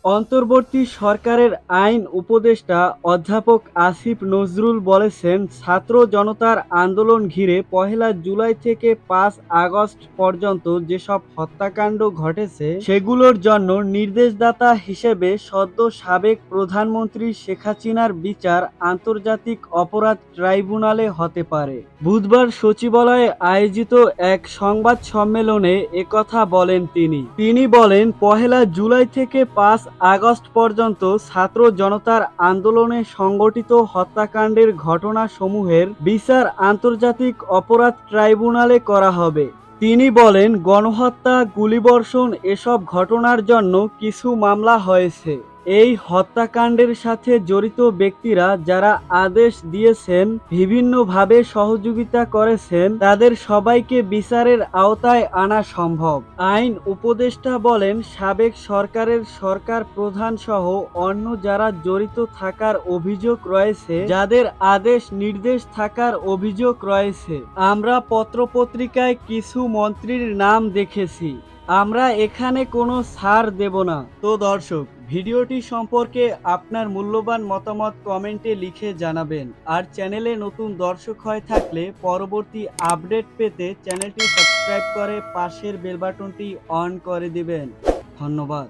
অন্তর্বর্তী সরকারের আইন উপদেষ্টা অধ্যাপক আসিফ নজরুল বলেছেন, ছাত্র জনতার আন্দোলন ঘিরে পহেলা জুলাই থেকে ৫ আগস্ট পর্যন্ত যেসব হত্যাকাণ্ড ঘটেছে সেগুলোর জন্য নির্দেশদাতা হিসেবে সদ্য সাবেক প্রধানমন্ত্রী শেখ হাসিনার বিচার আন্তর্জাতিক অপরাধ ট্রাইব্যুনালে হতে পারে। বুধবার সচিবালয়ে আয়োজিত এক সংবাদ সম্মেলনে একথা বলেন তিনি বলেন, পহেলা জুলাই থেকে ৫ আগস্ট পর্যন্ত ছাত্র জনতার আন্দোলনে সংগঠিত হত্যাকাণ্ডের ঘটনাসমূহের বিচার আন্তর্জাতিক অপরাধ ট্রাইব্যুনালে করা হবে। তিনি বলেন, গণহত্যা, গুলিবর্ষণ এসব ঘটনার জন্য কিছু মামলা হয়েছে। এই হত্যাকাণ্ডের সাথে জড়িত ব্যক্তিরা যারা আদেশ দিয়েছেন, বিভিন্নভাবে সহযোগিতা করেছেন, তাদের সবাইকে বিচারের আওতায় আনা সম্ভব। আইন উপদেষ্টা বলেন, সাবেক সরকারের সরকার প্রধান সহ অন্য যারা জড়িত থাকার অভিযোগ রয়েছে, যাদের আদেশ নির্দেশ থাকার অভিযোগ রয়েছে, আমরা পত্রপত্রিকায় কিছু মন্ত্রীর নাম দেখেছি। আমরা এখানে কোনো ছাড় দেব না। তো দর্শক, ভিডিওটি সম্পর্কে আপনার মূল্যবান মতামত কমেন্টে লিখে জানাবেন। আর চ্যানেলে নতুন দর্শক হয়ে থাকলে পরবর্তী আপডেট পেতে চ্যানেলটি সাবস্ক্রাইব করে পাশের বেল বাটনটি অন করে দিবেন। ধন্যবাদ।